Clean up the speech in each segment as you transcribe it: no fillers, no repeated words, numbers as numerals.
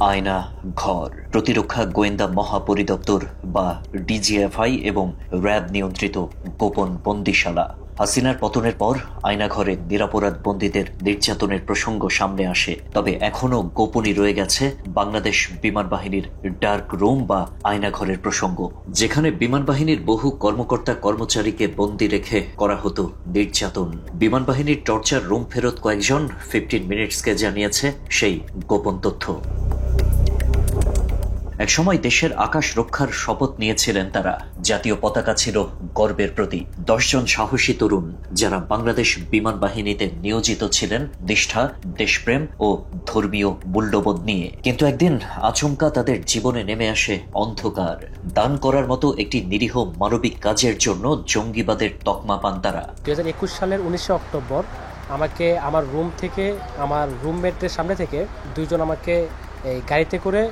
আয়না ঘর প্রতিরক্ষা গোয়েন্দা মহাপরিদপ্তর বা ডিজিএফআই এবং র্যাব নিয়ন্ত্রিত গোপন বন্দিশালা। হাসিনার পতনের পর আয়নাঘরে নিরাপরাধ বন্দীদের নির্যাতনের প্রসঙ্গ সামনে আসে, তবে এখনও গোপনই রয়ে গেছে বাংলাদেশ বিমান বাহিনীর ডার্ক রুম বা আয়নাঘরের প্রসঙ্গ, যেখানে বিমান বাহিনীর বহু কর্মকর্তা কর্মচারীকে বন্দী রেখে করা হতো নির্যাতন। বিমান বাহিনীর টর্চার রুম ফেরত কয়েকজন 15 মিনিটসকে জানিয়েছে সেই গোপন তথ্য। একসময় দেশের আকাশ রক্ষার শপথ নিয়েছিলেন তারা। জাতীয় পতাকা ছিল গর্বের প্রতীক। 10 জন সাহসী তরুণ যারা বাংলাদেশ বিমান বাহিনীতে নিয়োজিত ছিলেন নিষ্ঠা, দেশপ্রেম ও ধর্মীয় মূল্যবোধ নিয়ে। কিন্তু একদিন আচমকা তাদের জীবনে নেমে আসে অন্ধকার। দান করার মতো একটি নিরীহ মানবিক কাজের জন্য জঙ্গিবাদের তকমা পান তারা। 2021 সালের 19 অক্টোবর আমাকে আমার রুম থেকে, আমার রুমমেটের সামনে থেকে দুইজন আমাকে এই গাড়িতে করে,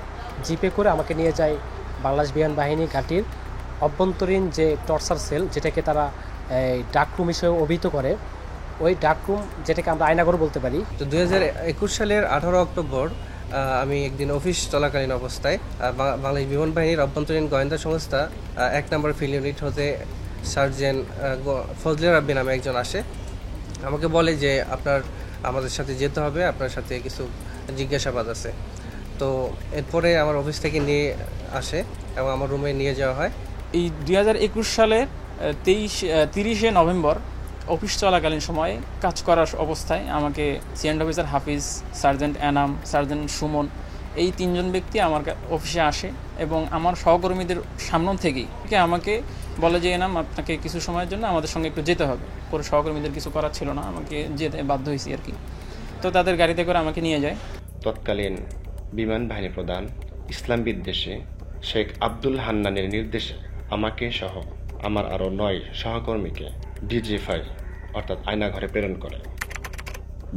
জিপে করে আমাকে নিয়ে যায় বাংলাদেশ বিমান বাহিনী ঘাঁটির অভ্যন্তরীণ যে টর্চার সেল, যেটাকে তারা ডার্ক রুম হিসেবে অভিহিত করে, ওই ডার্ক রুম যেটাকে আমরা আয়নাঘর বলতে পারি। তো 2021 সালের 18 অক্টোবর আমি একদিন অফিস চলাকালীন অবস্থায় বাংলাদেশ বিমান বাহিনীর অভ্যন্তরীণ গোয়েন্দা সংস্থা 1 নম্বর ফিল্ড ইউনিট হতে সার্জেন্ট ফজলে রাব্বি নামে একজন আসে। আমাকে বলে যে আমাদের সাথে যেতে হবে, আপনার সাথে কিছু জিজ্ঞাসাবাদ আছে। তো এরপরে আমার অফিস থেকে নিয়ে আসে এবং আমার রুমে নিয়ে যাওয়া হয়। এই 2021 সালের 30 নভেম্বর অফিস চলাকালীন সময়ে কাজ করার অবস্থায় আমাকে সিএন্ড অফিসার হাফিজ, সার্জেন্ট এনাম, সার্জেন্ট সুমন, এই 3 জন ব্যক্তি আমার অফিসে আসে এবং আমার সহকর্মীদের সামনে থেকেই আমাকে বলে যে এনাম, আপনাকে কিছু সময়ের জন্য আমাদের সঙ্গে একটু যেতে হবে। পরে সহকর্মীদের কিছু করার ছিল না, আমাকে যেতে বাধ্য হয়েছি আর কি। তো তাদের গাড়িতে করে আমাকে নিয়ে যায়। তৎকালীন বিমান বাহিনী প্রধান ইসলাম বিদ্বেষী শেখ আব্দুল হান্নানের নির্দেশে আমাকে সহ আমার আরও 9 সহকর্মীকে ডিজিএফআই অর্থাৎ আয়নাঘরে প্রেরণ করে।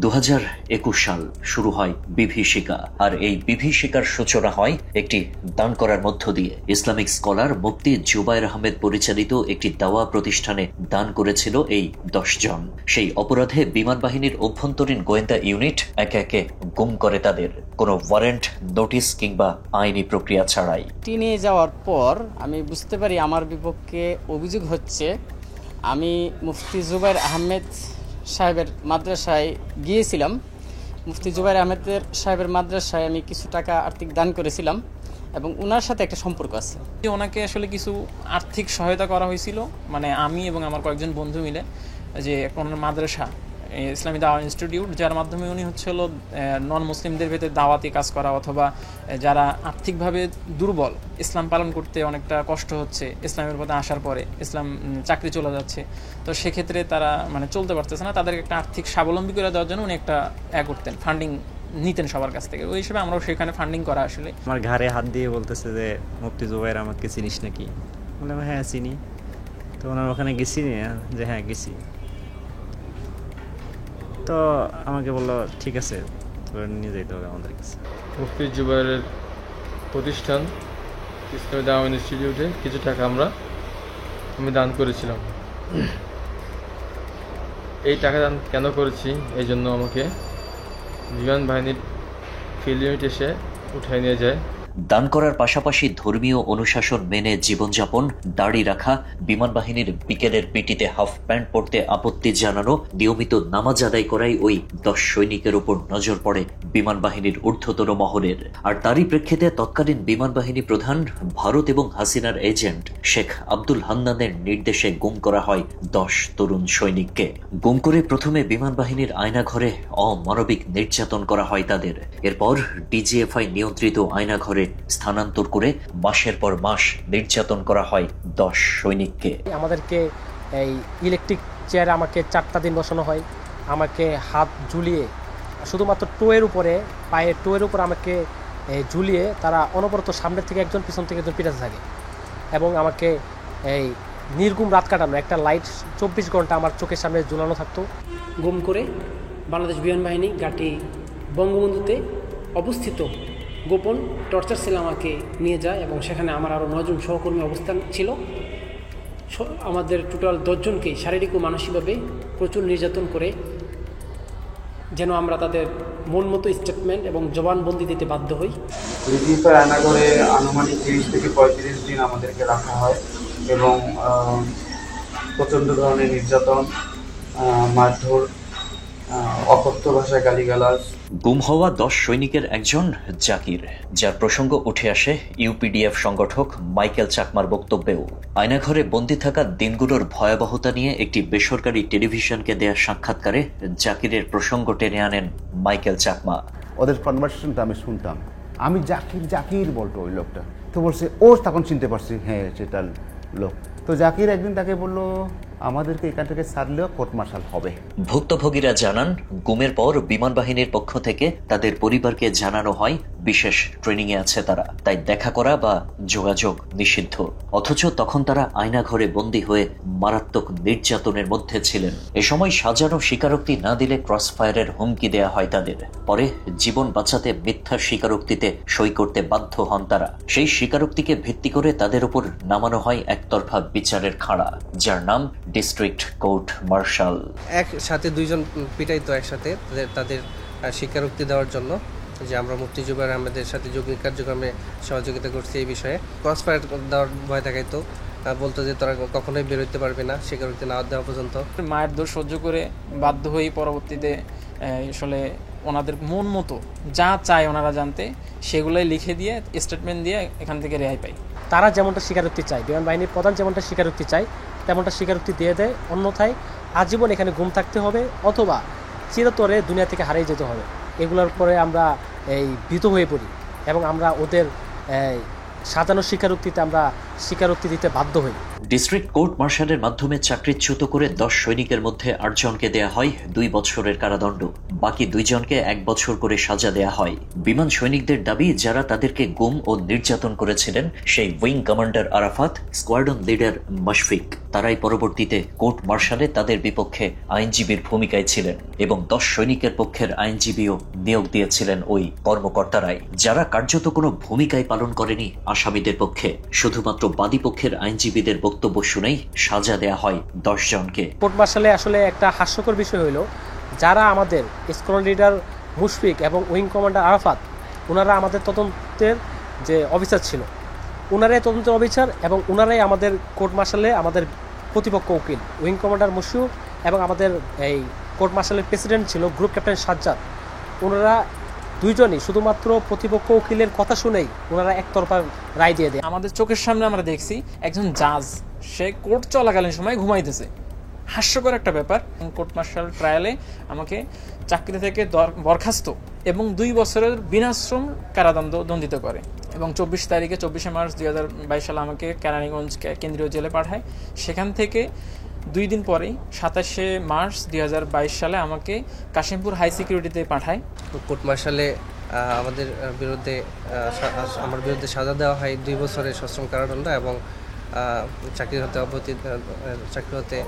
2021 সাল শুরু হয় বিভীষিকা, আর এই বিভীষিকার সূচনা হয় একটি দান করার মধ্য দিয়ে। ইসলামিক স্কলার মুফতি জুবায়ের আহমেদ পরিচালিত একটি দাওয়া প্রতিষ্ঠানে দান করেছিল এই 10 জন। সেই অপরাধে বিমান বাহিনীর অভ্যন্তরীণ গোয়েন্দা ইউনিট একে একে গুম করে তাদের, কোনো ওয়ারেন্ট, নোটিশ কিংবা আইনি প্রক্রিয়া ছাড়াই। নিয়ে যাওয়ার পর আমি বুঝতে পারি আমার বিপক্ষে অভিযোগ হচ্ছে। আমি মুফতি জুবায়ের আহমেদ সাহেবের মাদ্রাসায় গিয়েছিলাম। মুফতি জুবায়ের আহমেদের সাহেবের মাদ্রাসায় আমি কিছু টাকা আর্থিক দান করেছিলাম এবং ওনার সাথে একটা সম্পর্ক আছে। ওনাকে আসলে কিছু আর্থিক সহায়তা করা হয়েছিল, মানে আমি এবং আমার কয়েকজন বন্ধু মিলে, যে ওনার মাদ্রাসা ইসলামী দাওয়া ইনস্টিটিউট, যার মাধ্যমে উনি হচ্ছিল নন মুসলিমদের ভেতরে দাওয়াতি কাজ করা, অথবা যারা আর্থিকভাবে দুর্বল, ইসলাম পালন করতে অনেকটা কষ্ট হচ্ছে, ইসলামের পথে আসার পরে ইসলাম চাকরি চলে যাচ্ছে, তো সেক্ষেত্রে তারা মানে চলতে পারতেছে না, তাদেরকে একটা আর্থিক স্বাবলম্বী করে দেওয়ার জন্য উনি একটা করতেন, ফান্ডিং নিতেন সবার কাছ থেকে। ওই হিসেবে আমরাও সেখানে ফান্ডিং করা। আসলে আমার ঘাড়ে হাত দিয়ে বলতেছে যে মুফতি জুবায়ের আমাকে চিনিস নাকি? বললাম হ্যাঁ চিনি। তো ওনার ওখানে গেছি, যে হ্যাঁ গেছি। তো আমাকে বললো ঠিক আছে, নিয়ে যেতে হবে আমাদের কাছে। মুফতি জুবায়েরের প্রতিষ্ঠান ইসলামী দাওয়া ইনস্টিটিউটে কিছু টাকা আমি দান করেছিলাম। এই টাকা দান কেন করেছি, এই জন্য আমাকে বিমান বাহিনীর ফিল্ড ইউনিট এসে উঠায় নিয়ে যায়। দান করার পাশাপাশি ধর্মীয় অনুশাসন মেনে জীবনযাপন, দাড়ি রাখা, বিমান বাহিনীর বিকেলের পিটিতে হাফ প্যান্ট পরতে আপত্তি জানানো, নিয়মিত নামাজ আদায় করাই ওই 10 সৈনিকের উপর নজর পড়ে বিমান বাহিনীর ঊর্ধ্বতন মহলের। আর তারই প্রেক্ষিতে তৎকালীন বিমান বাহিনী প্রধান, ভারত এবং হাসিনার এজেন্ট শেখ আব্দুল হান্নানের নির্দেশে গুম করা হয় 10 তরুণ সৈনিককে। গুম করে প্রথমে বিমান বাহিনীর আয়নাঘরে অমানবিক নির্যাতন করা হয় তাদের। এরপর ডিজিএফআই নিয়ন্ত্রিত আয়নাঘরে স্থানান্তর করে মাসের পর মাস নির্যাতন করা হয় 10 সৈনিককে। আমাদেরকে এই ইলেকট্রিক চেয়ারে আমাকে 4টা দিন বসানো হয়। আমাকে হাত ঝুলিয়ে, শুধুমাত্র টোয়ের উপরে, পায়ের টোয়ের উপর আমাকে ঝুলিয়ে তারা অনবরত সামনের থেকে একজন, পিছন থেকে একজন পিটাতে থাকে এবং আমাকে এই নির্গুম রাত কাটানো, একটা লাইট 24 ঘন্টা আমার চোখের সামনে ঝুলানো থাকতো। গুম করে বাংলাদেশ বিমান বাহিনী ঘাঁটি বঙ্গবন্ধুতে অবস্থিত গোপন টর্চার সেল আমাকে নিয়ে যায় এবং সেখানে আমার আরও 9 জন সহকর্মী অবস্থান ছিল। আমাদের টোটাল 10 জনকে শারীরিক ও মানসিকভাবে প্রচুর নির্যাতন করে যেন আমরা তাদের মন মতো স্টেটমেন্ট এবং জবানবন্দি দিতে বাধ্য হই। ডিজিএফআই আয়নাঘরে আনুমানিক 30 থেকে 35 দিন আমাদেরকে রাখা হয় এবং প্রচণ্ড ধরনের নির্যাতন, মারধর, অকথ্য ভাষায় গালিগালাজ। গুম হওয়া 10 সৈনিকের একজন জাকির, যার প্রসঙ্গ উঠে আসে ইউপিডিএফ সংগঠক মাইকেল চাকমার বক্তব্যেও। আয়নাঘরে বন্দী থাকা দিনগুলোর ভয়াবহতা নিয়ে একটি বেসরকারি টেলিভিশনকে দেয়া সাক্ষাৎকারে জাকিরের প্রসঙ্গ টেনে আনেন মাইকেল চাকমা। ওদের কনভারসেশনটা আমি শুনতাম, আমি জাকির জাকির বলতো ওই লোকটা, তো বলছে ও তখন চিনতে পারছি হ্যাঁ সেটা লোক। তো জাকির একদিন তাকে বললো আমাদেরকে এখান থেকে ছাড়লেও কোর্ট মার্শাল হবে। ভুক্তভোগীরা জানান, গুমের পর বিমান বাহিনীর পক্ষ থেকে তাদের পরিবারকে জানানো হয় বিশেষ ট্রেনিং এ আছে তারা, তাই দেখা করা বা যোগাযোগ নিষিদ্ধ। অথচ তখন তারা আয়নাঘরে বন্দী হয়ে মারাত্মক নির্যাতনের মধ্যে ছিলেন। এ সময় সাজানো স্বীকারোক্তি না দিলে ক্রসফায়ারের হুমকি দেয়া হয় তাদের। পরে জীবন বাঁচাতে মিথ্যা স্বীকারোক্তিতে সই করতে বাধ্য হন তারা। সেই স্বীকারোক্তিকে ভিত্তি করে তাদের উপর নামানো হয় একতরফা বিচারের খাড়া, যার নাম ডিস্ট্রিক্ট কোর্ট মার্শাল। একসাথে দুইজন পিটাইতো একসাথে তাদের স্বীকারোক্তি দেওয়ার জন্য যে আমরা মুফতি জুবায়ের আহমেদের সাথে যৌক্তিক কার্যক্রমে সহযোগিতা করছি এই বিষয়ে। ক্রসফায়ার দেওয়ার ভয় দেখাইতো, বলতো যে তোরা কখনোই বেরোতে পারবে না স্বীকারোক্তি না দেওয়া পর্যন্ত। মায়ের দোষ সহ্য করে বাধ্য হয়ে পরবর্তীতে আসলে ওনাদের মন মতো যা চায় ওনারা জানতে সেগুলোই লিখে দিয়ে স্টেটমেন্ট দিয়ে এখান থেকে রেহাই পাই। তারা যেমনটা স্বীকারোক্তি চায়, বিমান বাহিনীর প্রধান যেমনটা স্বীকারোক্তি চায় তেমনটা স্বীকারোক্তি দিয়ে দেয়, অন্যথায় আজীবন এখানে গুম থাকতে হবে অথবা চিরতরে দুনিয়া থেকে হারিয়ে যেতে হবে। এগুলোর পরে আমরা ভীত হয়ে পড়ি এবং আমরা ওদের সাজানো স্বীকারোক্তিতে আমরা স্বীকারোক্তি দিতে বাধ্য হই। ডিস্ট্রিক্ট কোর্ট মার্শালের মাধ্যমে চাকরিচ্যুত করে 10 সৈনিকের মধ্যে 8 জনকে দেয়া হয় 2 বছরের কারাদণ্ড, বাকি 2 জনকে 1 বছর করে সাজা দেয়া হয়। বিমান সৈনিকদের দাবি, যারা তাদেরকে গুম ও নির্যাতন করেছিলেন সেই wing commander Arafat, squadron leader Mashfiq, তারাই পরবর্তীতে কোর্ট মার্শালে তাদের বিপক্ষে আইনজীবীর ভূমিকায় ছিলেন এবং 10 সৈনিকের পক্ষের আইনজীবীও নিয়োগ দিয়েছিলেন ওই কর্মকর্তারাই, যারা কার্যত কোনো ভূমিকাই পালন করেনি আসামিদের পক্ষে। শুধুমাত্র বাদী পক্ষের আইনজীবীদের বক্তব্য শুনেই সাজা দেয়া হয় 10 জনকে। কোর্ট মার্শালে আসলে একটা হাস্যকর বিষয় হলো, যারা আমাদের স্কোয়াড্রন লিডার মুশফিক এবং উইং কমান্ডার আরাফাত, ওনারা আমাদের তদন্তের যে অফিসার ছিল, ওনারাই তদন্তের অফিসার এবং ওনারাই আমাদের কোর্ট মার্শালে আমাদের প্রতিপক্ষ উকিল। উইং কমান্ডার মুশফিক এবং আমাদের এই কোর্ট মার্শালের প্রেসিডেন্ট ছিল গ্রুপ ক্যাপ্টেন সাজ্জাদ, ওনারা দুইজনই শুধুমাত্র প্রতিপক্ষ উকিলের কথা শুনেই ওনারা একতরফা রায় দিয়ে দেয়। আমাদের চোখের সামনে আমরা দেখছি একজন জাজ সে কোর্ট চলাকালীন সময় ঘুমাইতেছে, হাস্যকর একটা ব্যাপার। কোর্ট মার্শাল ট্রায়ালে আমাকে চাকরি থেকে বরখাস্ত এবং 2 বছরের বিনাশ্রম কারাদণ্ড দণ্ডিত করে এবং 24শে মার্চ 2022 সালে আমাকে কেরানীগঞ্জ কেন্দ্রীয় জেলে পাঠায়। সেখান থেকে 2 দিন পরেই 27শে মার্চ 2022 সালে আমাকে কাশিমপুর হাই সিকিউরিটিতে পাঠায়। কোর্ট মার্শালে আমার বিরুদ্ধে সাজা দেওয়া হয় 2 বছরের সশ্রম কারাদণ্ড এবং চাকরি হতে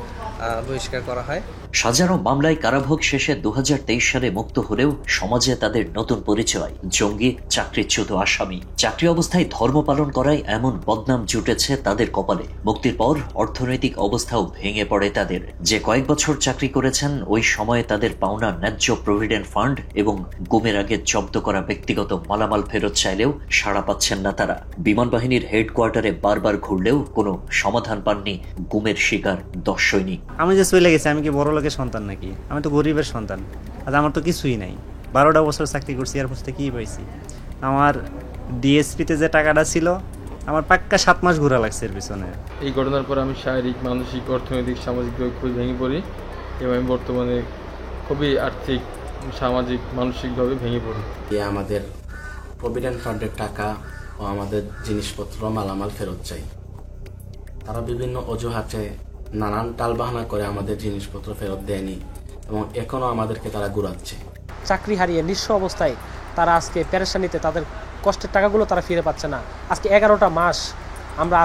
বহিষ্কার করা হয়। সাজানো মামলায় কারাভোগ শেষে 2023 সালে মুক্ত হলেও সমাজে তাদের নতুন পরিচয়, জঙ্গি, চাকরিচ্যুত আসামি। চাকরি অবস্থায় ধর্ম পালন করায় এমন বদনাম জুটেছে তাদের কপালে। মুক্তির পর অর্থনৈতিক অবস্থাও ভেঙে পড়ে তাদের। যে কয়েক বছর চাকরি করেছেন ওই সময়ে তাদের পাওনা ন্যায্য প্রভিডেন্ট ফান্ড এবং গুমের আগে জব্দ করা ব্যক্তিগত মালামাল ফেরত চাইলেও সাড়া পাচ্ছেন না তারা। বিমান বাহিনীর হেডকোয়ার্টারে বারবার ঘুরলেও কোনো সমাধান পাননি গুমের শিকার 10 সৈনিক। আমি যে চলে গেছি, আমি কি বড় লোকের সন্তান নাকি? আমি তো গরিবের সন্তান। আজ আমার তো কিছুই নাই। 12টা বছর চাকরি করছি, আর বুঝতে কি পাইছি? আমার ডিএসপিতে যে টাকাটা ছিল, আমার পাক্কা 7 মাস ঘোরা লাগছে এর পিছনে। এই ঘটনার পর আমি শারীরিক, মানসিক, অর্থনৈতিক, সামাজিকভাবে খুবই ভেঙে পড়ি এবং আমি বর্তমানে খুবই আর্থিক, সামাজিক, মানসিকভাবে ভেঙে পড়ি। আমাদের প্রভিডেন্ট ফান্ডের টাকা ও আমাদের জিনিসপত্র মালামাল ফেরত চাই। তারা বিভিন্ন অজুহাতে নানান টালবাহানা করে আমাদের জিনিসপত্র ফেরত দেয়নি এবং এখনও আমাদেরকে তারা ঘুরাচ্ছে। চাকরি হারিয়ে নিঃস্ব অবস্থায় তারা আজকে পেরেশানিতে তাদের কষ্টের টাকাগুলো তারা ফিরে পাচ্ছে না। আজকে 11টা মাস আমরা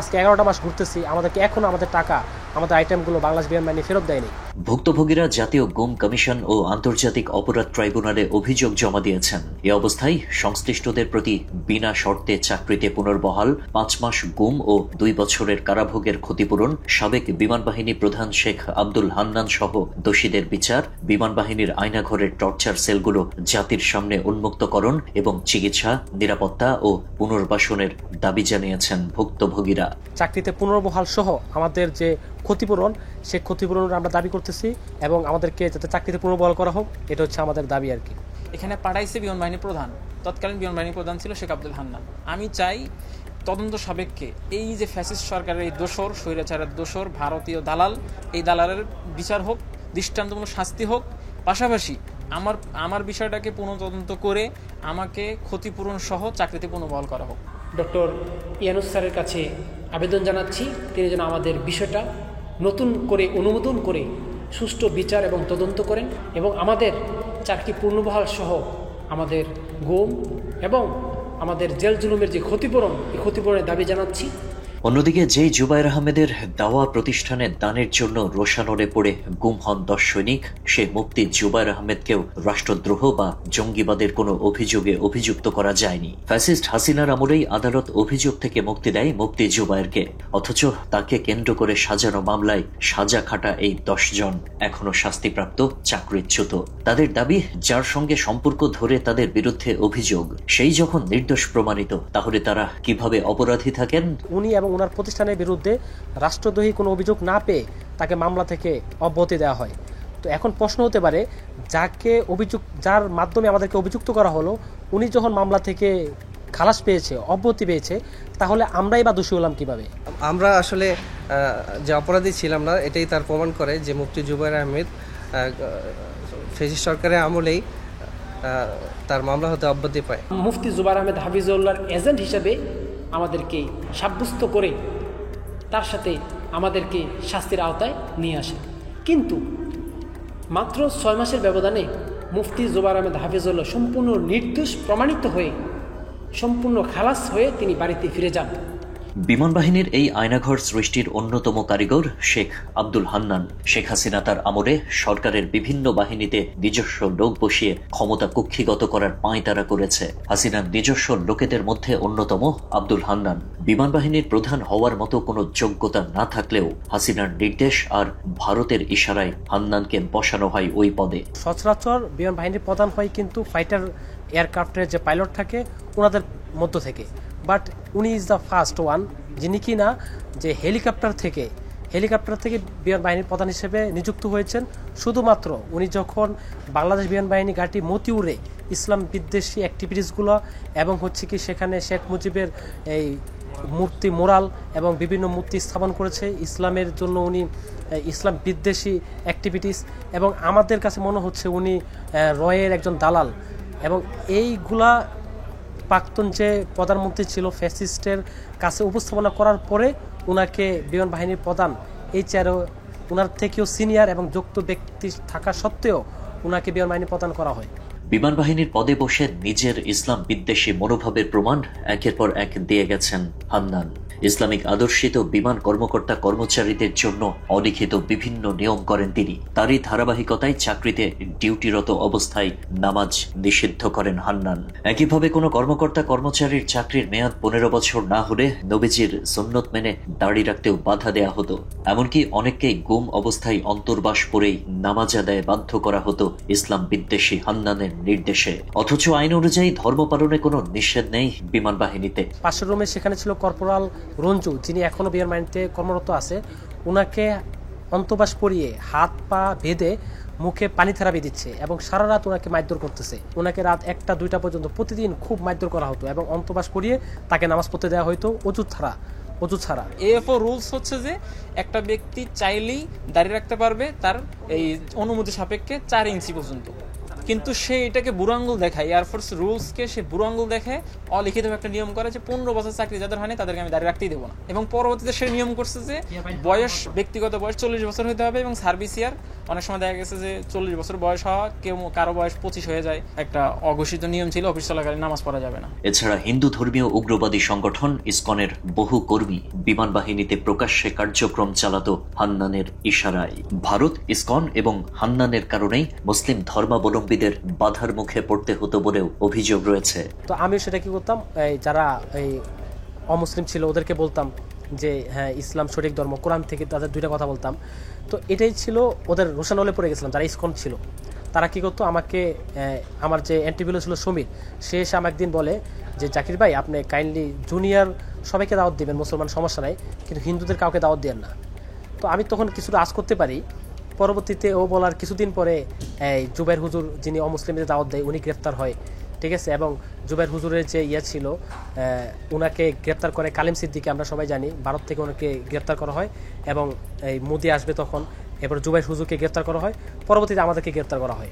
ঘুরতেছি, আমাদেরকে এখনও আমাদের টাকা আমাদের আইটেমগুলো বাংলাদেশ বিমান বাহিনী ফেরত দেয়নি। ভুক্তভোগীরা জাতীয় গুম কমিশন ও আন্তর্জাতিক অপরাধ ট্রাইব্যুনালে অভিযোগ জমা দিয়েছেন। এ অবস্থায় সংশ্লিষ্টদের প্রতি বিনা শর্তে চাকরিতে পুনর্বহাল, 5 মাস গুম ও 2 বছরের কারাভোগের ক্ষতিপূরণ, সাবেক বিমান বাহিনী প্রধান শেখ আব্দুল হান্নান সহ দোষীদের বিচার, বিমান বাহিনীর আয়নাঘরের টর্চার সেলগুলো জাতির সামনে উন্মুক্তকরণ এবং চিকিৎসা, নিরাপত্তা ও পুনর্বাসনের দাবি জানিয়েছেন ভুক্তভোগীরা। চাকরিতে পুনর্বহাল সহ আমাদের যে ক্ষতিপূরণ, সেই ক্ষতিপূরণের আমরা দাবি করতেছি এবং আমাদেরকে যাতে চাকরিতে পুনর্বহাল করা হোক, এটা হচ্ছে আমাদের দাবি আর কি। এখানে পাঠাইছে বিমান বাহিনী প্রধান, তৎকালীন বিমান বাহিনী প্রধান ছিল শেখ আব্দুল হান্নান। আমি চাই তদন্ত সাপেক্ষে এই যে ফ্যাসিস্ট সরকারের এই দোসর, স্বৈরাচারের দোসর, ভারতীয় দালাল, এই দালালের বিচার হোক, দৃষ্টান্তমূলক শাস্তি হোক। পাশাপাশি আমার বিষয়টাকে পুনঃতদন্ত করে আমাকে ক্ষতিপূরণ সহ চাকরিতে পুনর্বহাল করা হোক। ডক্টর ইয়ানুস স্যারের কাছে আবেদন জানাচ্ছি, তিনি যেন আমাদের বিষয়টা নতুন করে অনুমোদন করে সুষ্ঠু বিচার এবং তদন্ত করেন এবং আমাদের চাকরি পুনর্বহাল সহ আমাদের গুম এবং আমাদের জেল জুলুমের যে ক্ষতিপূরণ, এই ক্ষতিপূরণের দাবি জানাচ্ছি। অন্যদিকে যেই জুবায়ের আহমেদের দাওয়া প্রতিষ্ঠানে দানের জন্য রোশানরে পড়ে গুম হন 10 সৈনিক, সে মুফতি জুবায়ের আহমেদকেও রাষ্ট্রদ্রোহ বা জঙ্গিবাদের কোনো অভিযোগে অভিযুক্ত করা যায়নি। ফ্যাসিস্ট হাসিনার আমলেই আদালত অভিযোগ থেকে মুক্তি দেয় মুফতি জুবায়েরকে, অথচ তাকে কেন্দ্র করে সাজানো মামলায় সাজা খাটা এই 10 জন এখনো শাস্তিপ্রাপ্ত চাকরিচ্যুত। তাদের দাবি, যার সঙ্গে সম্পর্ক ধরে তাদের বিরুদ্ধে অভিযোগ, সেই যখন নির্দোষ প্রমাণিত, তাহলে তারা কিভাবে অপরাধী থাকেন? উনি এবং ওনার প্রতিষ্ঠানের বিরুদ্ধে রাষ্ট্রদ্রোহী কোনো অভিযোগ না পেয়ে তাকে মামলা থেকে অব্যাহতি দেওয়া হয়। তো এখন প্রশ্ন হতে পারে, যার মাধ্যমে আমাদেরকে অভিযুক্ত করা হলো, উনি যখন মামলা থেকে খালাস পেয়েছে, অব্যাহতি পেয়েছে, তাহলে আমরাই বা দোষী হলাম কিভাবে? আমরা আসলে যে অপরাধী ছিলাম না, এটাই তার প্রমাণ করে যে মুফতি জুবায়ের আহমেদ ফ্যাসিস্ট সরকারের আমলেই তার মামলা হতে অব্যাহতি পায়। মুফতি জুবায়ের আহমেদ হাফিজউল্লাহর এজেন্ট হিসেবে আমাদেরকে সাব্যস্ত করে তার সাথে আমাদেরকে শাস্তির আওতায় নিয়ে আসে। কিন্তু মাত্র 6 মাসের ব্যবধানে মুফতি জুবায়ের আহমেদ হাফিজউল্লাহ সম্পূর্ণ নির্দোষ প্রমাণিত হয়ে সম্পূর্ণ খালাস হয়ে তিনি বাড়িতে ফিরে যান। বিমান বাহিনীর এই আয়নাঘর সৃষ্টির অন্যতম কারিগর শেখ আব্দুল হান্নান। শেখ হাসিনা তার আমলে সরকারের বিভিন্ন বাহিনীতে নিজস্ব লোক বসিয়ে ক্ষমতা কুক্ষিগত করার পাঁয়তারা করেছে। হাসিনার নিজস্ব লোকেদের মধ্যে অন্যতম আব্দুল হান্নান। বিমান বাহিনীর প্রধান হওয়ার মতো কোনো যোগ্যতা না থাকলেও হাসিনার নির্দেশ আর ভারতের ইশারায় হান্নানকে বসানো হয় ওই পদে। সচরাচর বিমান বাহিনীর প্রধান হয় কিন্তু ফাইটার এয়ারক্রাফটের যে পাইলট থাকে ওনাদের মধ্য থেকে, বাট উনি ইজ দ্য ফার্স্ট ওয়ান যিনি কিনা যে হেলিকপ্টার থেকে বিমান বাহিনীর প্রধান হিসেবে নিযুক্ত হয়েছেন। শুধুমাত্র উনি যখন বাংলাদেশ বিমান বাহিনী ঘাঁটি মতিউরে ইসলাম বিদ্বেষী অ্যাক্টিভিটিসগুলো এবং হচ্ছে কি সেখানে শেখ মুজিবের এই মূর্তি, মোরাল এবং বিভিন্ন মূর্তি স্থাপন করেছে ইসলামের জন্য, উনি ইসলাম বিদ্বেষী অ্যাক্টিভিটিস, এবং আমাদের কাছে মনে হচ্ছে উনি রয়ের একজন দালাল। এবং এইগুলা প্রাক্তন যে প্রধানমন্ত্রী ছিল ফ্যাসিস্টের কাছে উপস্থাপনা করার পরে ওনাকে বিমান বাহিনীর প্রধান এই চেয়ারে ওনার থেকেও সিনিয়র এবং যুক্ত ব্যক্তি থাকা সত্ত্বেও ওনাকে বিমান বাহিনী প্রদান করা হয়। বিমান বাহিনীর পদে বসে নিজের ইসলাম বিদ্বেষী মনোভাবের প্রমাণ একের পর এক দিয়ে গেছেন হান্নান। ইসলামিক আদর্শিত বিমান কর্মকর্তা কর্মচারীদের জন্য অলিখিত বিভিন্ন নিয়ম করেন তিনি। তারই ধারাবাহিকতায় চাকরিতে ডিউটিরত অবস্থায় নামাজ নিষিদ্ধ করেন হান্নান। একইভাবে কোনো কর্মকর্তা কর্মচারীর চাকরির মেয়াদ 15 বছর না হলে নবীজির সুন্নত মেনে দাড়ি রাখতেও বাধা দেয়া হতো। এমনকি অনেককেই গুম অবস্থায় অন্তর্বাস পরেই নামাজ আদায়ে বাধ্য করা হতো ইসলাম বিদ্বেষী হান্নানের নির্দেশে। অথচ আইন অনুযায়ী ধর্ম পালনে কোনো নিষেধ নেই বিমান বাহিনীতে। পাশের রুমে সেখানে ছিল কর্পোরাল রঞ্জু, যিনি এখনো বিমান বাহিনীতে কর্মরত আছে। ওনাকে অন্তর্বাস পরিয়ে হাত পা বেঁধে মুখে পানি থেরাপি দিচ্ছে এবং সারা রাত ওনাকে মারধর করতেছে। ওনাকে রাত 1টা-2টা পর্যন্ত প্রতিদিন খুব মারধর করা হতো এবং অন্তর্বাস পরিয়ে তাকে নামাজ পড়তে দেওয়া হতো অজু ছাড়া। এএফও রুলস হচ্ছে যে একটা ব্যক্তি চাইলেই দাঁড়িয়ে রাখতে পারবে তার এই অনুমতি সাপেক্ষে 4 ইঞ্চি পর্যন্ত। কিন্তু সে এটাকে বুড়ো আঙ্গুল দেখায়, এয়ারফোর্স রুলসকে সে বুড়ো আঙ্গুল দেখে অলিখিত একটা নিয়ম করে যে 15 বছর চাকরি যাদের হয়নি তাদেরকে আমি দাঁড়িয়ে রাখতেই দেবো না। এবং পরবর্তীতে সে নিয়ম করছে যে বয়স, ব্যক্তিগত বয়স 40 বছর হতে হবে এবং সার্ভিস ইয়ার অনেক সময় দেখা গেছে যে 40 বছর বয়স হওয়া, কারো বয়স 25 হয়ে যায়। একটা অঘোষিত নিয়ম ছিল অফিস চলাকালীন নামাজ পড়া যাবে না। এছাড়া হিন্দু ধর্মীয় উগ্রবাদী সংগঠন ইসকনের বহু কর্মী বিমান বাহিনীতে প্রকাশ্যে কার্যক্রম চালাতো হান্নানের ইশারায়। ভারত, ইসকন এবং হান্নানের কারণেই মুসলিম ধর্মাবলম্বীদের বাধার মুখে পড়তে হতো বলেও অভিযোগ রয়েছে। তো আমি সেটা কি করতাম, যারা এই অমুসলিম ছিল ওদেরকে বলতাম যে হ্যাঁ ইসলাম সঠিক ধর্ম, কোরআন থেকে তাদের দুইটা কথা বলতাম। তো এটাই ছিল ওদের রোশানলে পড়ে গেছিলাম। যারা ইসকন ছিল তারা কী করতো, আমাকে আমার যে অ্যান্টিভিলো ছিল সমীর, সে এসে আমাকে একদিন বলে যে জাকির ভাই আপনি কাইন্ডলি জুনিয়র সবাইকে দাওয়াত দিবেন, মুসলমান সমস্যা নাই, কিন্তু হিন্দুদের কাউকে দাওয়াত দেন না। তো আমি তখন কিছুটা আজ করতে পারি। পরবর্তীতে ও বলার কিছুদিন পরে জুবাইর হুজুর, যিনি অমুসলিমদের দাওয়াত দেয়, উনি গ্রেফতার হয়, ঠিক আছে। এবং জুবাইর হুজুরের যে ছিল ওনাকে গ্রেপ্তার করে কালিম সিদ্দিকে, আমরা সবাই জানি, ভারত থেকে ওনাকে গ্রেপ্তার করা হয়। এবং এই মোদি আসবে তখন, এরপর জুবাইর হুজুরকে গ্রেপ্তার করা হয়, পরবর্তীতে আমাদেরকে গ্রেপ্তার করা হয়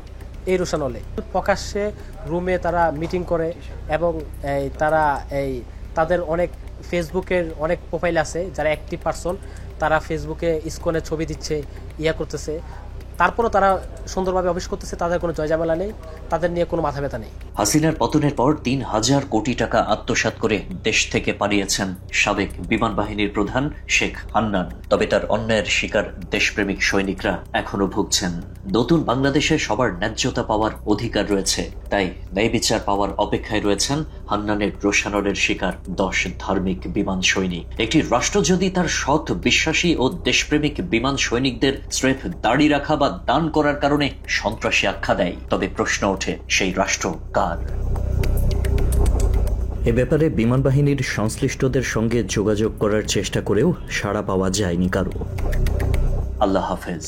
এই রোশানলে। প্রকাশ্যে রুমে তারা মিটিং করে এবং তারা তাদের অনেক ফেসবুকের অনেক প্রোফাইল আছে, যারা অ্যাক্টিভ পারসন, তারা ফেসবুকে ইসকনের ছবি দিচ্ছে, করতেছে। তারপরও তারা সুন্দরভাবে অফিস করতেছে, তাদের কোনো জয়ঝামেলা নেই, তাদের নিয়ে কোনো মাথা ব্যথা নেই। হাসিনার পতনের পর 3000 কোটি টাকা আত্মসাৎ করে দেশ থেকে পালিয়েছেন সাবেক বিমান বাহিনীর প্রধান শেখ হান্নান। তবে তার অন্যায়ের শিকার দেশপ্রেমিক সৈনিকরা এখনো ভুগছেন। নতুন বাংলাদেশে সবার ন্যায্যতা পাওয়ার অধিকার রয়েছে, তাই ন্যায় বিচার পাওয়ার অপেক্ষায় রয়েছেন হান্নানের রোশানলের শিকার 10 ধার্মিক বিমান সৈনিক। একটি রাষ্ট্র যদি তার সৎ, বিশ্বাসী ও দেশপ্রেমিক বিমান সৈনিকদের স্রেফ দাড়ি রাখা বা দান করার কারণে সন্ত্রাসী আখ্যা দেয়, তবে প্রশ্ন ওঠে সেই রাষ্ট্র কার? এ ব্যাপারে বিমান বাহিনীর সংশ্লিষ্টদের সঙ্গে যোগাযোগ করার চেষ্টা করেও সাড়া পাওয়া যায়নি কারো। আল্লাহ হাফেজ।